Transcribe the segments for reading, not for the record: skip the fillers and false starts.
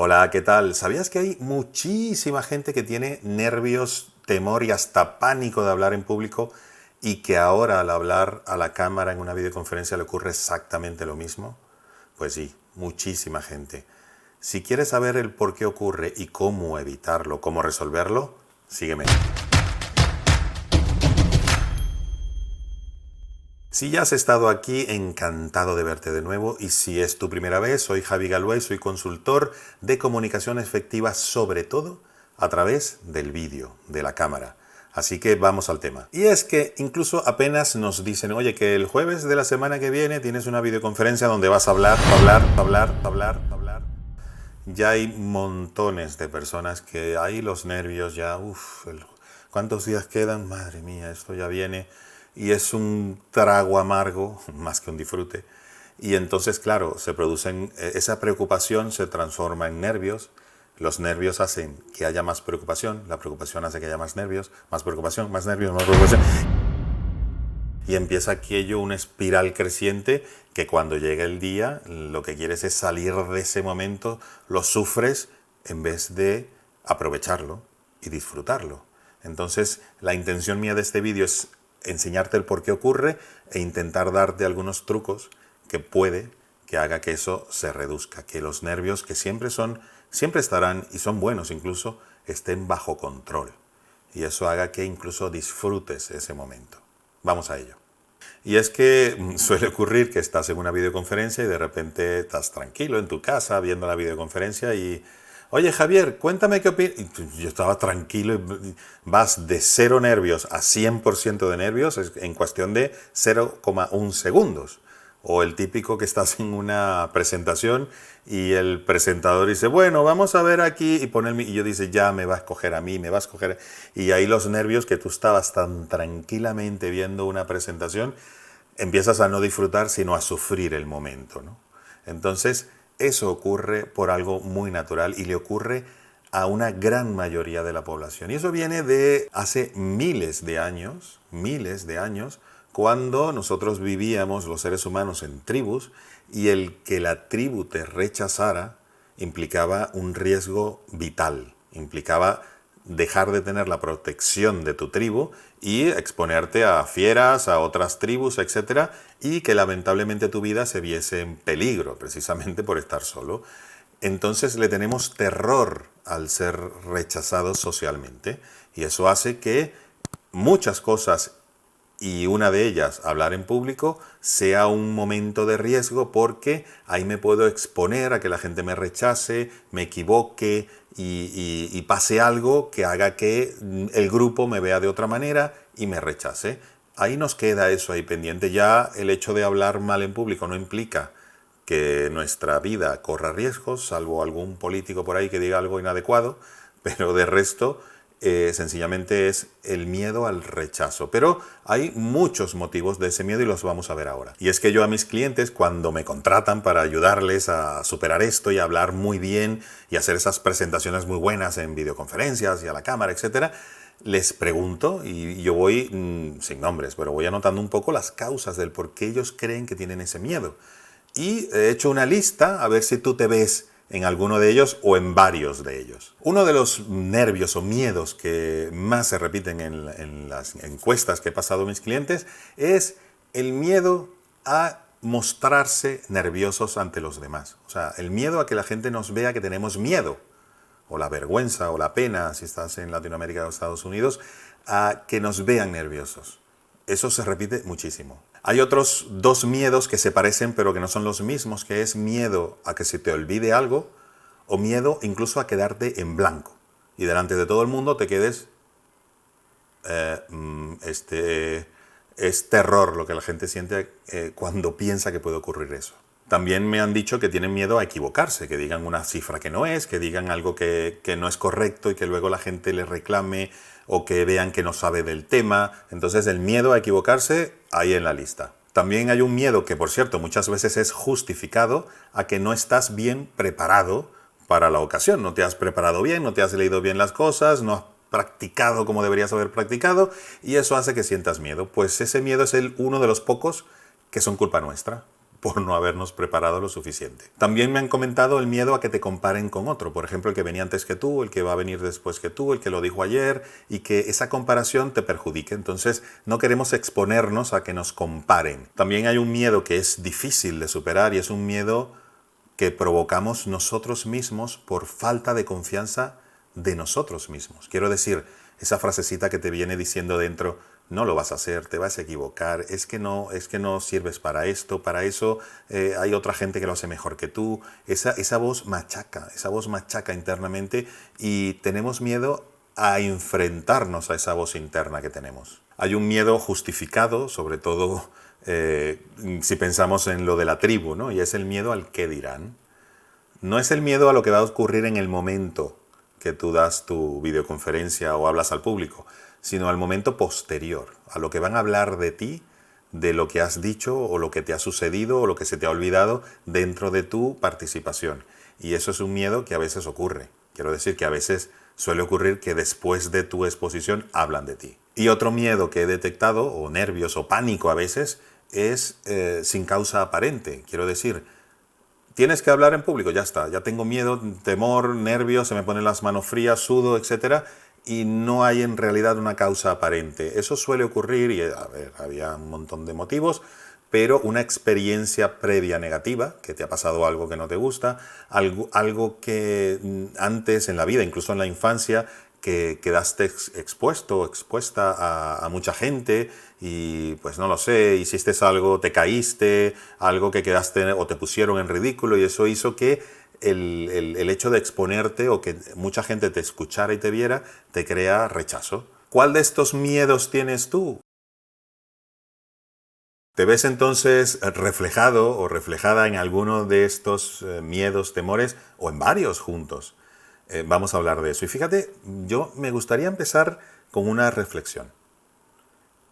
Hola, ¿qué tal? ¿Sabías que hay muchísima gente que tiene nervios, temor y hasta pánico de hablar en público y que ahora al hablar a la cámara en una videoconferencia le ocurre exactamente lo mismo? Pues sí, muchísima gente. Si quieres saber el por qué ocurre y cómo evitarlo, cómo resolverlo, sígueme. Si ya has estado aquí, encantado de verte de nuevo, y si es tu primera vez, soy Javi Galué, soy consultor de comunicación efectiva, sobre todo a través del vídeo, de la cámara. Así que vamos al tema. Y es que incluso apenas nos dicen, oye, que el jueves de la semana que viene tienes una videoconferencia donde vas a hablar. Ya hay montones de personas que hay los nervios ya, ¿cuántos días quedan? Madre mía, esto ya viene. Y es un trago amargo, más que un disfrute. Y entonces, claro, esa preocupación se transforma en nervios. Los nervios hacen que haya más preocupación, la preocupación hace que haya más nervios, más preocupación, más nervios, más preocupación. Y empieza aquello, una espiral creciente que cuando llega el día lo que quieres es salir de ese momento, lo sufres en vez de aprovecharlo y disfrutarlo. Entonces la intención mía de este vídeo es enseñarte el por qué ocurre e intentar darte algunos trucos que puede que haga que eso se reduzca, que los nervios que siempre estarán y son buenos incluso, estén bajo control. Y eso haga que incluso disfrutes ese momento. Vamos a ello. Y es que suele ocurrir que estás en una videoconferencia y de repente estás tranquilo en tu casa viendo la videoconferencia y... Oye, Javier, cuéntame qué opinas. Yo estaba tranquilo y vas de 0 nervios a 100% de nervios en cuestión de 0,1 segundos. O el típico que estás en una presentación y el presentador dice, bueno, vamos a ver aquí, y yo dice, ya me va a escoger a mí, me va a escoger. Y ahí los nervios que tú estabas tan tranquilamente viendo una presentación, empiezas a no disfrutar, sino a sufrir el momento, ¿no? Entonces, eso ocurre por algo muy natural y le ocurre a una gran mayoría de la población. Y eso viene de hace miles de años, cuando nosotros vivíamos los seres humanos en tribus y el que la tribu te rechazara implicaba un riesgo vital, implicaba dejar de tener la protección de tu tribu y exponerte a fieras, a otras tribus, etcétera, y que lamentablemente tu vida se viese en peligro precisamente por estar solo. Entonces le tenemos terror al ser rechazados socialmente y eso hace que muchas cosas, y una de ellas, hablar en público, sea un momento de riesgo porque ahí me puedo exponer a que la gente me rechace, me equivoque y pase algo que haga que el grupo me vea de otra manera y me rechace. Ahí nos queda eso ahí pendiente. Ya el hecho de hablar mal en público no implica que nuestra vida corra riesgos, salvo algún político por ahí que diga algo inadecuado, pero de resto... sencillamente es el miedo al rechazo. Pero hay muchos motivos de ese miedo y los vamos a ver ahora. Y es que yo a mis clientes, cuando me contratan para ayudarles a superar esto y a hablar muy bien y hacer esas presentaciones muy buenas en videoconferencias y a la cámara, etcétera, les pregunto, y yo voy, sin nombres, pero voy anotando un poco las causas del por qué ellos creen que tienen ese miedo. Y he hecho una lista a ver si tú te ves en alguno de ellos o en varios de ellos. Uno de los nervios o miedos que más se repiten en las encuestas que he pasado a mis clientes es el miedo a mostrarse nerviosos ante los demás. O sea, el miedo a que la gente nos vea que tenemos miedo, o la vergüenza o la pena, si estás en Latinoamérica o Estados Unidos, a que nos vean nerviosos. Eso se repite muchísimo. Hay otros dos miedos que se parecen pero que no son los mismos, que es miedo a que se te olvide algo o miedo incluso a quedarte en blanco y delante de todo el mundo te quedes... es terror lo que la gente siente cuando piensa que puede ocurrir eso. También me han dicho que tienen miedo a equivocarse, que digan una cifra que no es, que digan algo que no es correcto y que luego la gente les reclame o que vean que no sabe del tema. Entonces el miedo a equivocarse ahí en la lista. También hay un miedo que, por cierto, muchas veces es justificado a que no estás bien preparado para la ocasión. No te has preparado bien, no te has leído bien las cosas, no has practicado como deberías haber practicado y eso hace que sientas miedo. Pues ese miedo es uno de los pocos que son culpa nuestra. por no habernos preparado lo suficiente. También me han comentado el miedo a que te comparen con otro, por ejemplo, el que venía antes que tú, el que va a venir después que tú, el que lo dijo ayer, y que esa comparación te perjudique. Entonces no queremos exponernos a que nos comparen. También hay un miedo que es difícil de superar y es un miedo que provocamos nosotros mismos por falta de confianza de nosotros mismos. Quiero decir, esa frasecita que te viene diciendo dentro: no lo vas a hacer, te vas a equivocar, es que no sirves para esto, para eso hay otra gente que lo hace mejor que tú. Esa voz machaca internamente y tenemos miedo a enfrentarnos a esa voz interna que tenemos. Hay un miedo justificado, sobre todo si pensamos en lo de la tribu, ¿no? Y es el miedo al qué dirán. No es el miedo a lo que va a ocurrir en el momento que tú das tu videoconferencia o hablas al público, sino al momento posterior, a lo que van a hablar de ti, de lo que has dicho o lo que te ha sucedido o lo que se te ha olvidado dentro de tu participación. Y eso es un miedo que a veces ocurre. Quiero decir que a veces suele ocurrir que después de tu exposición hablan de ti. Y otro miedo que he detectado, o nervios o pánico a veces, es sin causa aparente. Quiero decir, tienes que hablar en público, ya está, ya tengo miedo, temor, nervios, se me ponen las manos frías, sudo, etcétera, y no hay en realidad una causa aparente. Eso suele ocurrir y, a ver, había un montón de motivos, pero una experiencia previa negativa, que te ha pasado algo que no te gusta, algo que antes en la vida, incluso en la infancia, que quedaste expuesto o expuesta a mucha gente y pues no lo sé, hiciste algo, te caíste, algo que quedaste o te pusieron en ridículo y eso hizo que el hecho de exponerte o que mucha gente te escuchara y te viera te crea rechazo. ¿Cuál de estos miedos tienes tú? ¿Te ves entonces reflejado o reflejada en alguno de estos miedos, temores o en varios juntos? Vamos a hablar de eso. Y fíjate, yo me gustaría empezar con una reflexión.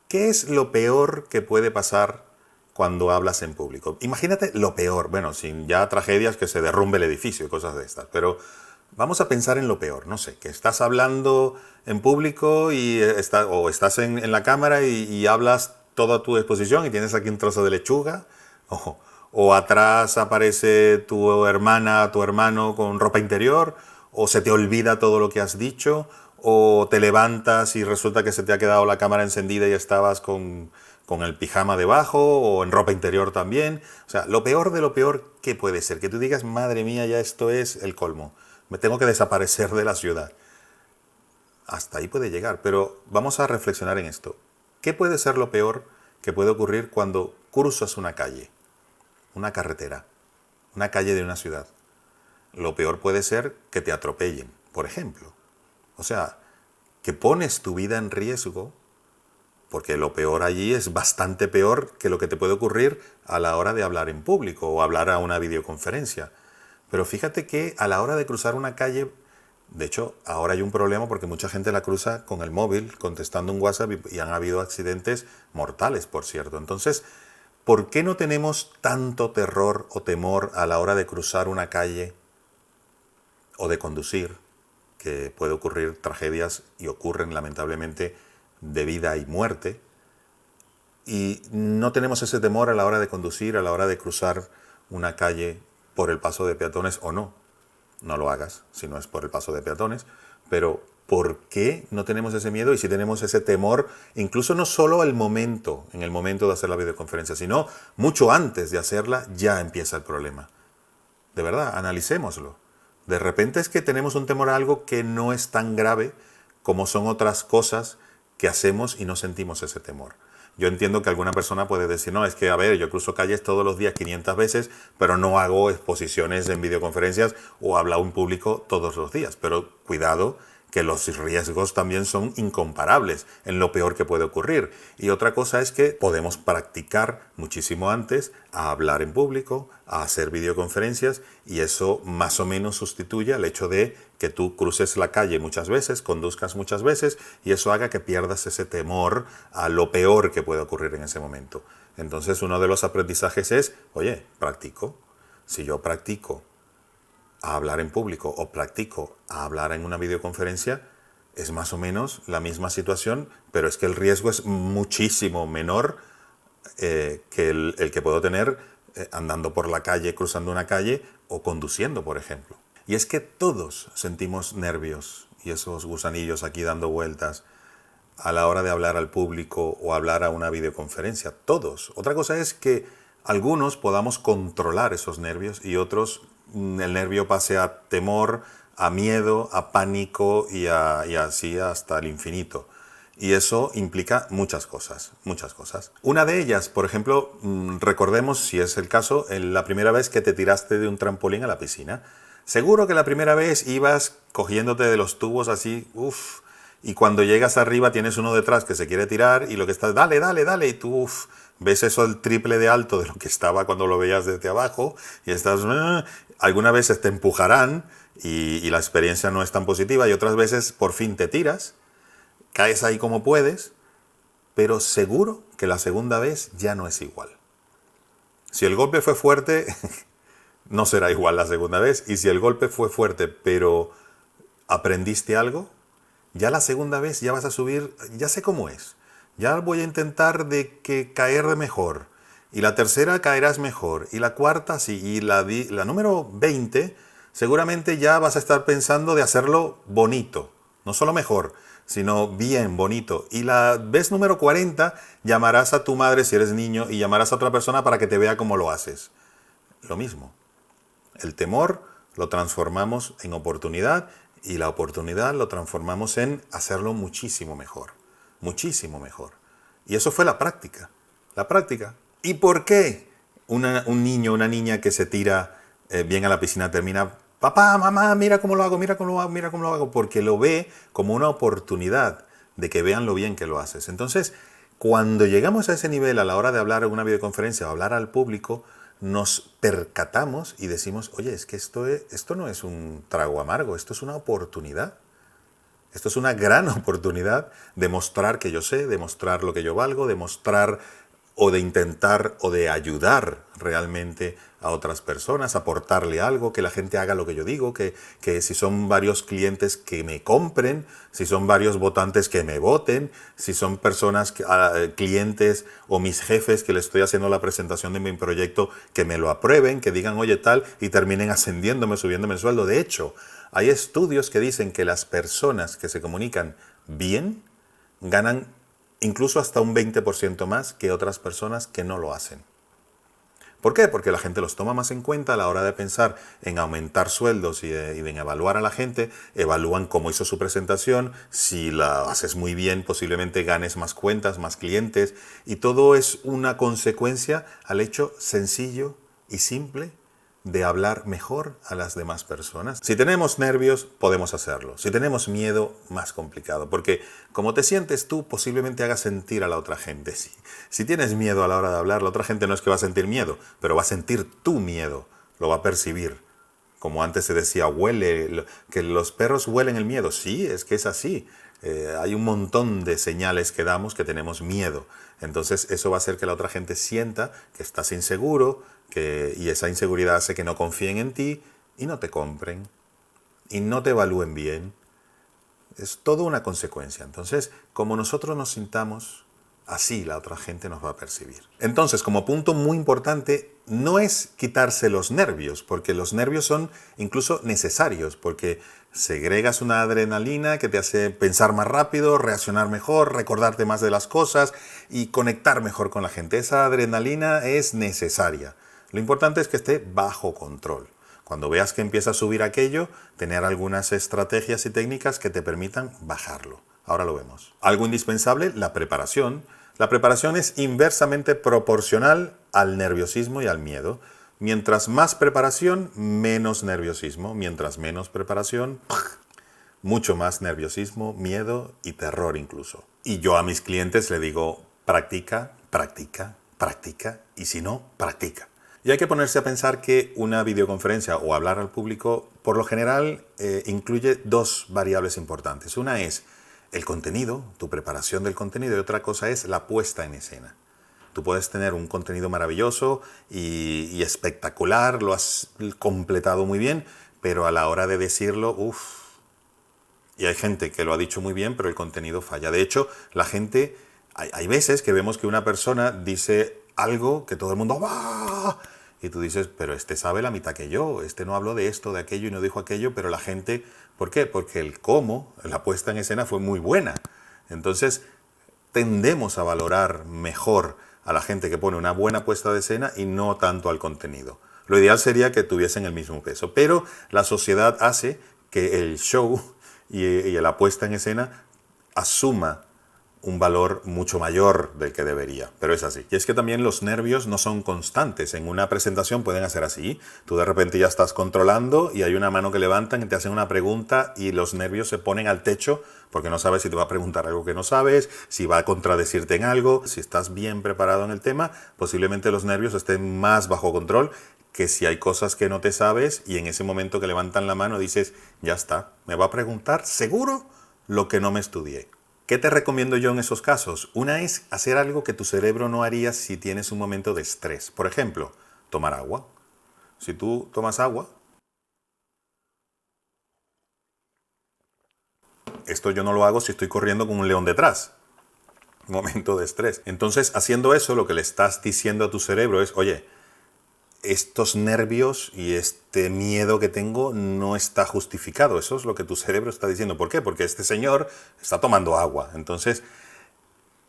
¿Qué es lo peor que puede pasar cuando hablas en público? Imagínate lo peor, bueno, sin ya tragedias que se derrumbe el edificio y cosas de estas, pero vamos a pensar en lo peor. No sé, que estás hablando en público y estás en la cámara y hablas toda tu exposición y tienes aquí un trozo de lechuga, o atrás aparece tu hermana, tu hermano con ropa interior, o se te olvida todo lo que has dicho, o te levantas y resulta que se te ha quedado la cámara encendida y estabas con el pijama debajo o en ropa interior también. O sea, lo peor de lo peor, ¿qué puede ser? Que tú digas, madre mía, ya esto es el colmo. Me tengo que desaparecer de la ciudad. Hasta ahí puede llegar, pero vamos a reflexionar en esto. ¿Qué puede ser lo peor que puede ocurrir cuando cruzas una calle, una carretera, una calle de una ciudad? Lo peor puede ser que te atropellen, por ejemplo. O sea, que pones tu vida en riesgo, porque lo peor allí es bastante peor que lo que te puede ocurrir a la hora de hablar en público o hablar a una videoconferencia. Pero fíjate que a la hora de cruzar una calle, de hecho, ahora hay un problema porque mucha gente la cruza con el móvil, contestando un WhatsApp y han habido accidentes mortales, por cierto. Entonces, ¿por qué no tenemos tanto terror o temor a la hora de cruzar una calle o de conducir, que puede ocurrir tragedias y ocurren lamentablemente de vida y muerte, y no tenemos ese temor a la hora de conducir, a la hora de cruzar una calle por el paso de peatones o no? No lo hagas si no es por el paso de peatones, pero ¿por qué no tenemos ese miedo? Y si tenemos ese temor, incluso no solo en el momento de hacer la videoconferencia, sino mucho antes de hacerla ya empieza el problema. De verdad, analicémoslo. De repente es que tenemos un temor a algo que no es tan grave como son otras cosas que hacemos y no sentimos ese temor. Yo entiendo que alguna persona puede decir, no, es que, a ver, yo cruzo calles todos los días 500 veces, pero no hago exposiciones en videoconferencias o hablo en público todos los días. Pero cuidado, que los riesgos también son incomparables en lo peor que puede ocurrir. Y otra cosa es que podemos practicar muchísimo antes a hablar en público, a hacer videoconferencias, y eso más o menos sustituye al hecho de que tú cruces la calle muchas veces, conduzcas muchas veces, y eso haga que pierdas ese temor a lo peor que puede ocurrir en ese momento. Entonces, uno de los aprendizajes es, oye, practico. Si yo practico a hablar en público o practico a hablar en una videoconferencia, es más o menos la misma situación, pero es que el riesgo es muchísimo menor que el que puedo tener andando por la calle, cruzando una calle o conduciendo, por ejemplo. Y es que todos sentimos nervios y esos gusanillos aquí dando vueltas a la hora de hablar al público o hablar a una videoconferencia. Todos. Otra cosa es que algunos podamos controlar esos nervios y otros el nervio pase a temor, a miedo, a pánico y así hasta el infinito. Y eso implica muchas cosas, muchas cosas. Una de ellas, por ejemplo, recordemos, si es el caso, la primera vez que te tiraste de un trampolín a la piscina. Seguro que la primera vez ibas cogiéndote de los tubos así, uff, y cuando llegas arriba tienes uno detrás que se quiere tirar y lo que está, dale, dale, dale, y tú, uff, ves eso el triple de alto de lo que estaba cuando lo veías desde abajo y estás, algunas veces te empujarán y la experiencia no es tan positiva y otras veces por fin te tiras. Caes ahí como puedes, pero seguro que la segunda vez ya no es igual. Si el golpe fue fuerte, no será igual la segunda vez. Y si el golpe fue fuerte, pero aprendiste algo, ya la segunda vez ya vas a subir, ya sé cómo es. Ya voy a intentar de que caer mejor. Y la tercera caerás mejor. Y la cuarta sí. Y la número 20, seguramente ya vas a estar pensando de hacerlo bonito. No solo mejor, sino bien, bonito. Y la vez número 40 llamarás a tu madre si eres niño y llamarás a otra persona para que te vea cómo lo haces. Lo mismo. El temor lo transformamos en oportunidad y la oportunidad lo transformamos en hacerlo muchísimo mejor. Muchísimo mejor. Y eso fue la práctica. La práctica. ¿Y por qué un niño, una niña que se tira bien a la piscina termina... Papá, mamá, mira cómo lo hago, mira cómo lo hago, mira cómo lo hago, porque lo ve como una oportunidad de que vean lo bien que lo haces. Entonces, cuando llegamos a ese nivel a la hora de hablar en una videoconferencia o hablar al público, nos percatamos y decimos, oye, es que esto no es un trago amargo, esto es una oportunidad. Esto es una gran oportunidad de mostrar que yo sé, de mostrar lo que yo valgo, de mostrar o de intentar o de ayudar realmente a otras personas, aportarle algo, que la gente haga lo que yo digo, que si son varios clientes que me compren, si son varios votantes que me voten, si son personas, clientes o mis jefes que les estoy haciendo la presentación de mi proyecto, que me lo aprueben, que digan, oye, tal, y terminen ascendiéndome, subiéndome el sueldo. De hecho, hay estudios que dicen que las personas que se comunican bien ganan incluso hasta un 20% más que otras personas que no lo hacen. ¿Por qué? Porque la gente los toma más en cuenta a la hora de pensar en aumentar sueldos y en evaluar a la gente. Evalúan cómo hizo su presentación. Si la haces muy bien, posiblemente ganes más cuentas, más clientes. Y todo es una consecuencia al hecho sencillo y simple de hablar mejor a las demás personas. Si tenemos nervios, podemos hacerlo. Si tenemos miedo, más complicado. Porque como te sientes tú, posiblemente hagas sentir a la otra gente. Si tienes miedo a la hora de hablar, la otra gente no es que va a sentir miedo, pero va a sentir tu miedo. Lo va a percibir. Como antes se decía, huele, que los perros huelen el miedo. Sí, es que es así. Hay un montón de señales que damos que tenemos miedo. Entonces eso va a hacer que la otra gente sienta que estás inseguro, y esa inseguridad hace que no confíen en ti y no te compren y no te evalúen bien. Es todo una consecuencia. Entonces, como nosotros nos sintamos, así la otra gente nos va a percibir. Entonces, como punto muy importante, no es quitarse los nervios, porque los nervios son incluso necesarios, porque segregas una adrenalina que te hace pensar más rápido, reaccionar mejor, recordarte más de las cosas y conectar mejor con la gente. Esa adrenalina es necesaria. Lo importante es que esté bajo control. Cuando veas que empieza a subir aquello, tener algunas estrategias y técnicas que te permitan bajarlo. Ahora lo vemos. Algo indispensable, la preparación. La preparación es inversamente proporcional al nerviosismo y al miedo. Mientras más preparación, menos nerviosismo. Mientras menos preparación, mucho más nerviosismo, miedo y terror incluso. Y yo a mis clientes le digo, practica, practica, practica, y si no, practica. Y hay que ponerse a pensar que una videoconferencia o hablar al público, por lo general, incluye dos variables importantes. Una es el contenido, tu preparación del contenido, y otra cosa es la puesta en escena. Tú puedes tener un contenido maravilloso y espectacular, lo has completado muy bien, pero a la hora de decirlo, uff. Y hay gente que lo ha dicho muy bien, pero el contenido falla. De hecho, la gente, hay veces que vemos que una persona dice algo que todo el mundo ¡ah! y tú dices, pero este sabe la mitad que yo, este no habló de esto, de aquello y no dijo aquello, pero la gente, ¿por qué? Porque el cómo, la puesta en escena fue muy buena. Entonces, tendemos a valorar mejor a la gente que pone una buena puesta de escena y no tanto al contenido. Lo ideal sería que tuviesen el mismo peso, pero la sociedad hace que el show y la puesta en escena asuma un valor mucho mayor del que debería, pero es así. Y es que también los nervios no son constantes. En una presentación pueden hacer así. Tú de repente ya estás controlando y hay una mano que levantan y te hacen una pregunta y los nervios se ponen al techo porque no sabes si te va a preguntar algo que no sabes, si va a contradecirte en algo. Si estás bien preparado en el tema, posiblemente los nervios estén más bajo control que si hay cosas que no te sabes y en ese momento que levantan la mano dices, ya está, me va a preguntar seguro lo que no me estudié. ¿Qué te recomiendo yo en esos casos? Una es hacer algo que tu cerebro no haría si tienes un momento de estrés. Por ejemplo, tomar agua. Si tú tomas agua, esto yo no lo hago si estoy corriendo con un león detrás. Un momento de estrés. Entonces, haciendo eso, lo que le estás diciendo a tu cerebro es, oye, estos nervios y este miedo que tengo no está justificado. Eso es lo que tu cerebro está diciendo. ¿Por qué? Porque este señor está tomando agua. Entonces,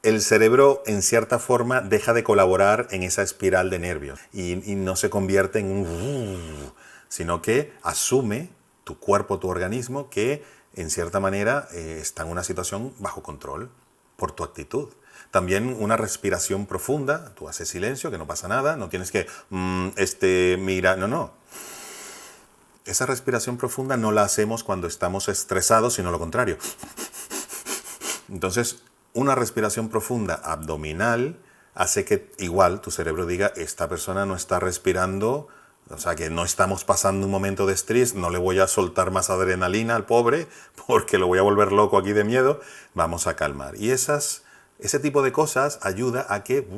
el cerebro, en cierta forma, deja de colaborar en esa espiral de nervios y no se convierte en un... sino que asume tu cuerpo, tu organismo, que en cierta manera está en una situación bajo control por tu actitud. También una respiración profunda, tú haces silencio, que no pasa nada, no tienes que, mira, no. Esa respiración profunda no la hacemos cuando estamos estresados, sino lo contrario. Entonces, una respiración profunda abdominal hace que igual tu cerebro diga, esta persona no está respirando, o sea que no estamos pasando un momento de estrés, no le voy a soltar más adrenalina al pobre porque lo voy a volver loco aquí de miedo, vamos a calmar. Y ese tipo de cosas ayuda a que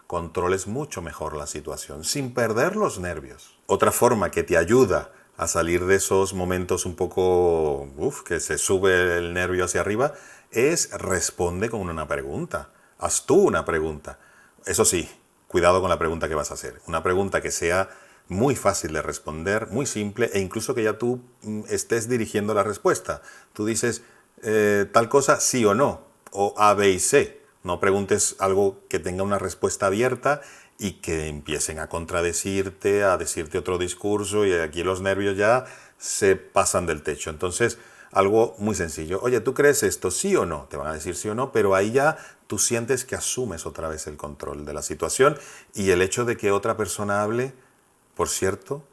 controles mucho mejor la situación sin perder los nervios. Otra forma que te ayuda a salir de esos momentos un poco que se sube el nervio hacia arriba es responde con una pregunta. Haz tú una pregunta. Eso sí, cuidado con la pregunta que vas a hacer. Una pregunta que sea muy fácil de responder, muy simple e incluso que ya tú estés dirigiendo la respuesta. Tú dices tal cosa sí o no, o A, B y C. No preguntes algo que tenga una respuesta abierta y que empiecen a contradecirte, a decirte otro discurso y aquí los nervios ya se pasan del techo. Entonces, algo muy sencillo. Oye, ¿tú crees esto sí o no? Te van a decir sí o no, pero ahí ya tú sientes que asumes otra vez el control de la situación y el hecho de que otra persona hable, por cierto,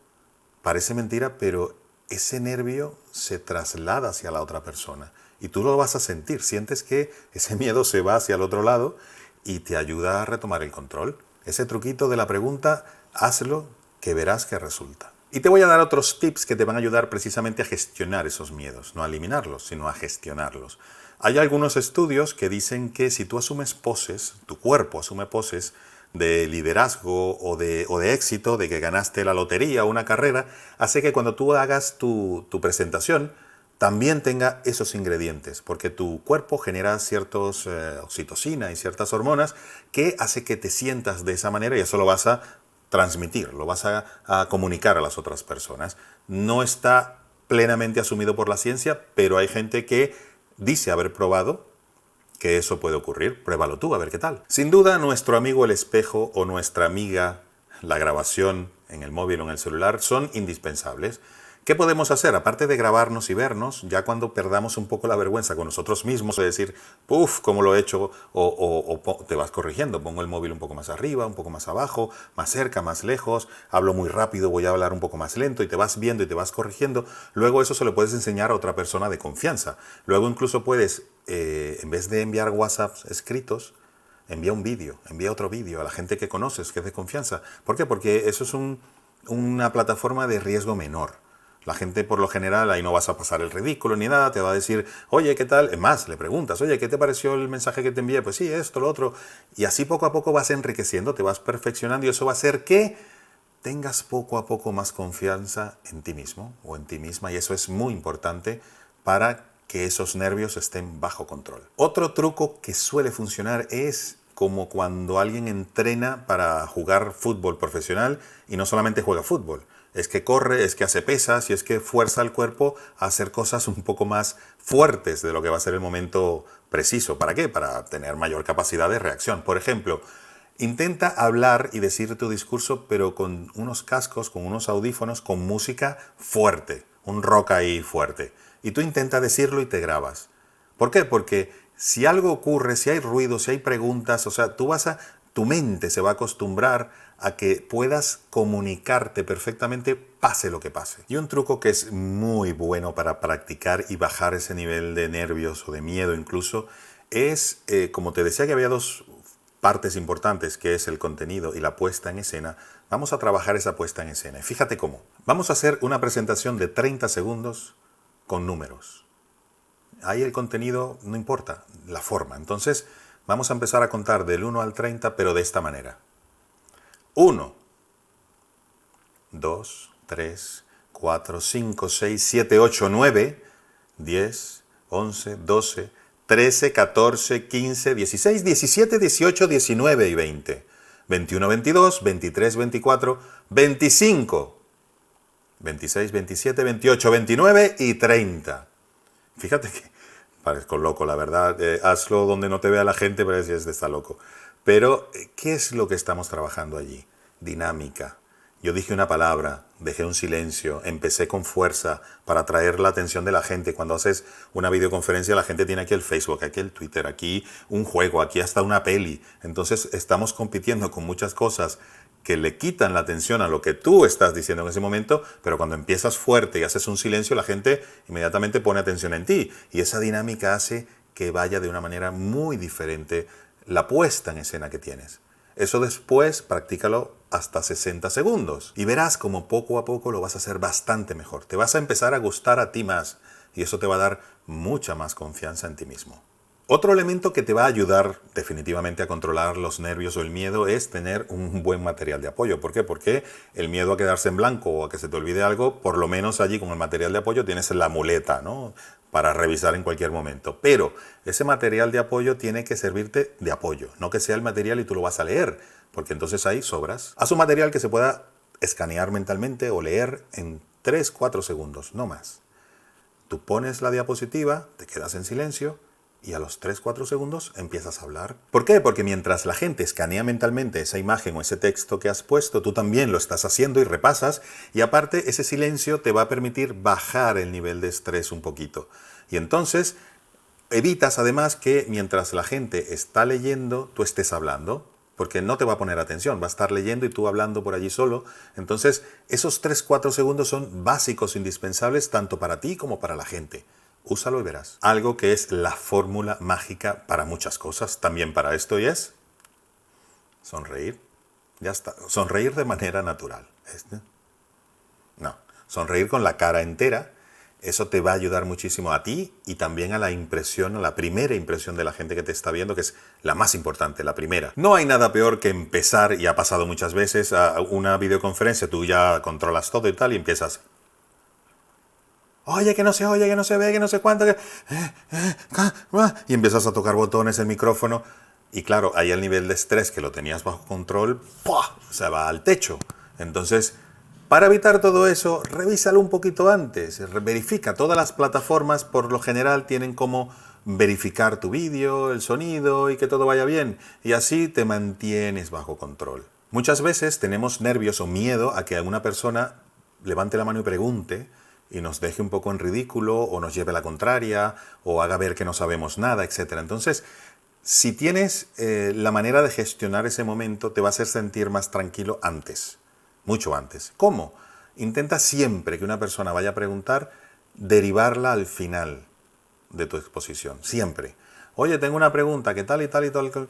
parece mentira, pero ese nervio se traslada hacia la otra persona y tú lo vas a sentir. Sientes que ese miedo se va hacia el otro lado y te ayuda a retomar el control. Ese truquito de la pregunta, hazlo que verás que resulta. Y te voy a dar otros tips que te van a ayudar precisamente a gestionar esos miedos, no a eliminarlos, sino a gestionarlos. Hay algunos estudios que dicen que si tú asumes poses, tu cuerpo asume poses de liderazgo o de éxito, de que ganaste la lotería o una carrera, hace que cuando tú hagas tu presentación también tenga esos ingredientes, porque tu cuerpo genera ciertos oxitocina y ciertas hormonas que hace que te sientas de esa manera y eso lo vas a transmitir, lo vas a comunicar a las otras personas. No está plenamente asumido por la ciencia, pero hay gente que dice haber probado que eso puede ocurrir. Pruébalo tú, a ver qué tal. Sin duda, nuestro amigo el espejo o nuestra amiga la grabación en el móvil o en el celular son indispensables. ¿Qué podemos hacer? Aparte de grabarnos y vernos, ya cuando perdamos un poco la vergüenza con nosotros mismos, de decir, ¡puf! ¿Cómo lo he hecho? O te vas corrigiendo, pongo el móvil un poco más arriba, un poco más abajo, más cerca, más lejos, hablo muy rápido, voy a hablar un poco más lento y te vas viendo y te vas corrigiendo. Luego eso se lo puedes enseñar a otra persona de confianza. Luego incluso puedes, en vez de enviar WhatsApps escritos, envía un vídeo, envía otro vídeo a la gente que conoces, que es de confianza. ¿Por qué? Porque eso es una plataforma de riesgo menor. La gente, por lo general, ahí no vas a pasar el ridículo ni nada, te va a decir, oye, ¿qué tal? Es más, le preguntas, oye, ¿qué te pareció el mensaje que te envié? Pues sí, esto, lo otro. Y así poco a poco vas enriqueciendo, te vas perfeccionando y eso va a hacer que tengas poco a poco más confianza en ti mismo o en ti misma. Y eso es muy importante para que esos nervios estén bajo control. Otro truco que suele funcionar es como cuando alguien entrena para jugar fútbol profesional y no solamente juega fútbol, es que corre, es que hace pesas y es que fuerza al cuerpo a hacer cosas un poco más fuertes de lo que va a ser el momento preciso. ¿Para qué? Para tener mayor capacidad de reacción. Por ejemplo, intenta hablar y decir tu discurso, pero con unos cascos, con unos audífonos, con música fuerte, un rock ahí fuerte. Y tú intenta decirlo y te grabas. ¿Por qué? Porque si algo ocurre, si hay ruido, si hay preguntas, o sea, tu mente se va a acostumbrar a que puedas comunicarte perfectamente pase lo que pase. Y un truco que es muy bueno para practicar y bajar ese nivel de nervios o de miedo incluso es, como te decía que había dos partes importantes, que es el contenido y la puesta en escena, vamos a trabajar esa puesta en escena. Y fíjate cómo. Vamos a hacer una presentación de 30 segundos con números. Ahí el contenido no importa, la forma. Entonces, vamos a empezar a contar del 1 al 30, pero de esta manera. 1, 2, 3, 4, 5, 6, 7, 8, 9, 10, 11, 12, 13, 14, 15, 16, 17, 18, 19 y 20. 21, 22, 23, 24, 25, 26, 27, 28, 29 y 30. Fíjate que parezco loco, la verdad. Hazlo donde no te vea la gente, pero si está loco. Pero, ¿qué es lo que estamos trabajando allí? Dinámica. Yo dije una palabra, dejé un silencio, empecé con fuerza para atraer la atención de la gente. Cuando haces una videoconferencia, la gente tiene aquí el Facebook, aquí el Twitter, aquí un juego, aquí hasta una peli. Entonces estamos compitiendo con muchas cosas que le quitan la atención a lo que tú estás diciendo en ese momento, pero cuando empiezas fuerte y haces un silencio, la gente inmediatamente pone atención en ti. Y esa dinámica hace que vaya de una manera muy diferente la puesta en escena que tienes. Eso después practícalo hasta 60 segundos y verás como poco a poco lo vas a hacer bastante mejor. Te vas a empezar a gustar a ti más y eso te va a dar mucha más confianza en ti mismo. Otro elemento que te va a ayudar definitivamente a controlar los nervios o el miedo es tener un buen material de apoyo. ¿Por qué? Porque el miedo a quedarse en blanco o a que se te olvide algo, por lo menos allí con el material de apoyo tienes la muleta, ¿no? Para revisar en cualquier momento. Pero ese material de apoyo tiene que servirte de apoyo, no que sea el material y tú lo vas a leer, porque entonces ahí sobras. Haz un material que se pueda escanear mentalmente o leer en 3-4 segundos, no más. Tú pones la diapositiva, te quedas en silencio y a los 3-4 segundos empiezas a hablar. ¿Por qué? Porque mientras la gente escanea mentalmente esa imagen o ese texto que has puesto, tú también lo estás haciendo y repasas, y aparte ese silencio te va a permitir bajar el nivel de estrés un poquito. Y entonces evitas además que mientras la gente está leyendo, tú estés hablando, porque no te va a poner atención, va a estar leyendo y tú hablando por allí solo. Entonces esos 3-4 segundos son básicos, indispensables, tanto para ti como para la gente. Úsalo y verás. Algo que es la fórmula mágica para muchas cosas, también para esto, y es sonreír. Ya está. Sonreír de manera natural. No. Sonreír con la cara entera. Eso te va a ayudar muchísimo a ti y también a la impresión, a la primera impresión de la gente que te está viendo, que es la más importante, la primera. No hay nada peor que empezar, y ha pasado muchas veces, a una videoconferencia, tú ya controlas todo y tal, y empiezas: oye, que no se oye, que no se ve, que no sé cuánto, y empiezas a tocar botones, el micrófono, y claro, ahí el nivel de estrés que lo tenías bajo control, ¡pua!, se va al techo. Entonces, para evitar todo eso, revísalo un poquito antes, verifica. Todas las plataformas por lo general tienen como verificar tu vídeo, el sonido y que todo vaya bien, y así te mantienes bajo control. Muchas veces tenemos nervios o miedo a que alguna persona levante la mano y pregunte, y nos deje un poco en ridículo, o nos lleve la contraria, o haga ver que no sabemos nada, etc. Entonces, si tienes la manera de gestionar ese momento, te va a hacer sentir más tranquilo antes, mucho antes. ¿Cómo? Intenta siempre que una persona vaya a preguntar, derivarla al final de tu exposición, siempre. Oye, tengo una pregunta, ¿qué tal y tal y tal?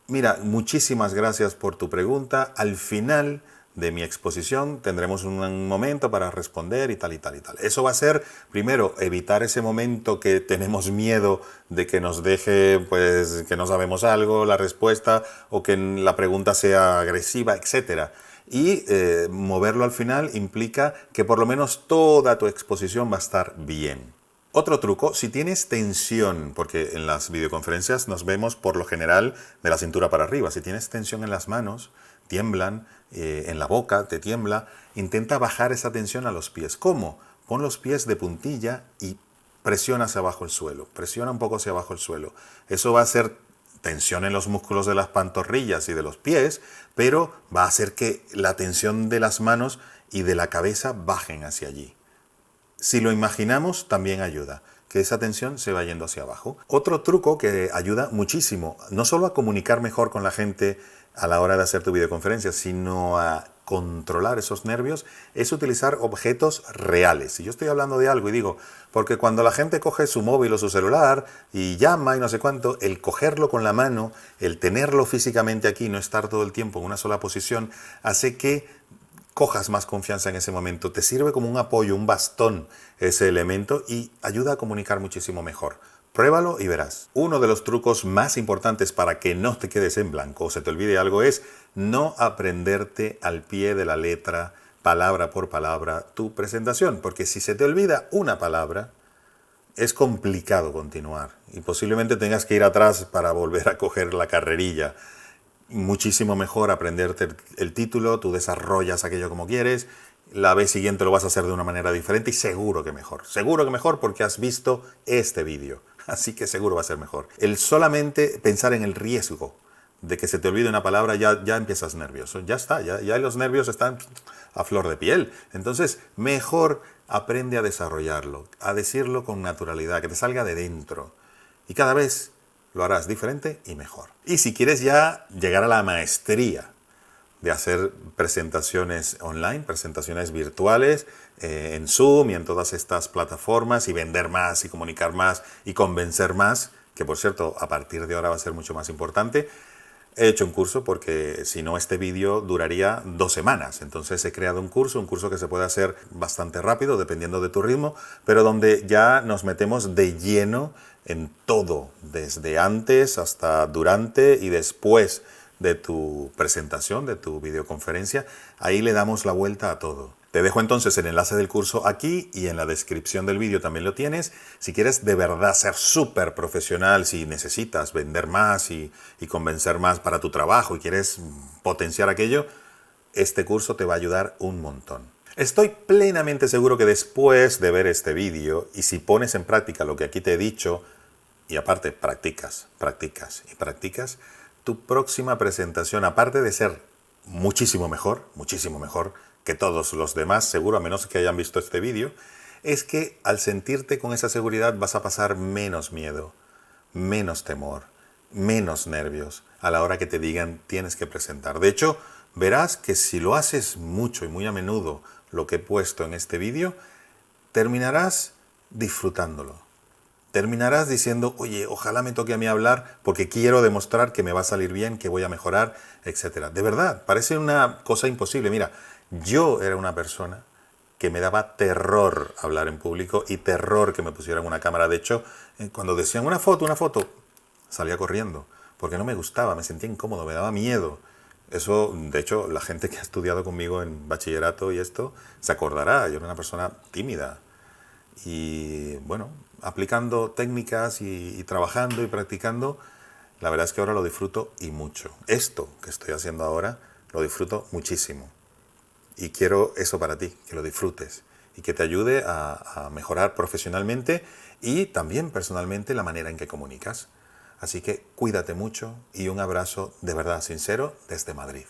Mira, muchísimas gracias por tu pregunta. Al final de mi exposición tendremos un momento para responder y tal y tal y tal. Eso va a ser, primero, evitar ese momento que tenemos miedo de que nos deje, pues, que no sabemos algo, la respuesta, o que la pregunta sea agresiva, etc. Y moverlo al final implica que por lo menos toda tu exposición va a estar bien. Otro truco, si tienes tensión, porque en las videoconferencias nos vemos por lo general de la cintura para arriba, si tienes tensión en las manos, tiemblan, en la boca te tiembla, intenta bajar esa tensión a los pies. ¿Cómo? Pon los pies de puntilla y presiona hacia abajo el suelo, presiona un poco hacia abajo el suelo. Eso va a hacer tensión en los músculos de las pantorrillas y de los pies, pero va a hacer que la tensión de las manos y de la cabeza bajen hacia allí. Si lo imaginamos, también ayuda, que esa tensión se va yendo hacia abajo. Otro truco que ayuda muchísimo, no solo a comunicar mejor con la gente a la hora de hacer tu videoconferencia, sino a controlar esos nervios, es utilizar objetos reales. Si yo estoy hablando de algo y digo, porque cuando la gente coge su móvil o su celular y llama y no sé cuánto, el cogerlo con la mano, el tenerlo físicamente aquí, no estar todo el tiempo en una sola posición, hace que cojas más confianza en ese momento. Te sirve como un apoyo, un bastón ese elemento y ayuda a comunicar muchísimo mejor. Pruébalo y verás. Uno de los trucos más importantes para que no te quedes en blanco o se te olvide algo es no aprenderte al pie de la letra, palabra por palabra, tu presentación. Porque si se te olvida una palabra, es complicado continuar y posiblemente tengas que ir atrás para volver a coger la carrerilla. Muchísimo mejor aprenderte el título, tú desarrollas aquello como quieres, la vez siguiente lo vas a hacer de una manera diferente y seguro que mejor porque has visto este vídeo, así que seguro va a ser mejor. El solamente pensar en el riesgo de que se te olvide una palabra ya empiezas nervioso, ya está, ya los nervios están a flor de piel, entonces mejor aprende a desarrollarlo, a decirlo con naturalidad, que te salga de dentro y cada vez lo harás diferente y mejor. Y si quieres ya llegar a la maestría de hacer presentaciones online, presentaciones virtuales, en Zoom y en todas estas plataformas y vender más y comunicar más y convencer más, que por cierto a partir de ahora va a ser mucho más importante, he hecho un curso porque si no este vídeo duraría 2 semanas. Entonces he creado un curso que se puede hacer bastante rápido dependiendo de tu ritmo, pero donde ya nos metemos de lleno en todo, desde antes hasta durante y después de tu presentación, de tu videoconferencia. Ahí le damos la vuelta a todo. Te dejo entonces el enlace del curso aquí y en la descripción del vídeo también lo tienes. Si quieres de verdad ser súper profesional, si necesitas vender más y convencer más para tu trabajo y quieres potenciar aquello, este curso te va a ayudar un montón. Estoy plenamente seguro que después de ver este vídeo y si pones en práctica lo que aquí te he dicho y aparte practicas, tu próxima presentación, aparte de ser muchísimo mejor que todos los demás, seguro, a menos que hayan visto este vídeo, es que al sentirte con esa seguridad vas a pasar menos miedo, menos temor, menos nervios a la hora que te digan tienes que presentar. De hecho, verás que si lo haces mucho y muy a menudo lo que he puesto en este vídeo, terminarás disfrutándolo. Terminarás diciendo, oye, ojalá me toque a mí hablar porque quiero demostrar que me va a salir bien, que voy a mejorar, etc. De verdad, parece una cosa imposible. Mira, yo era una persona que me daba terror hablar en público y terror que me pusieran una cámara. De hecho, cuando decían una foto, salía corriendo porque no me gustaba, me sentía incómodo, me daba miedo. Eso, de hecho, la gente que ha estudiado conmigo en bachillerato y esto se acordará. Yo era una persona tímida. Y bueno, aplicando técnicas y trabajando y practicando, la verdad es que ahora lo disfruto y mucho. Esto que estoy haciendo ahora lo disfruto muchísimo. Y quiero eso para ti, que lo disfrutes y que te ayude a mejorar profesionalmente y también personalmente la manera en que comunicas. Así que cuídate mucho y un abrazo de verdad sincero desde Madrid.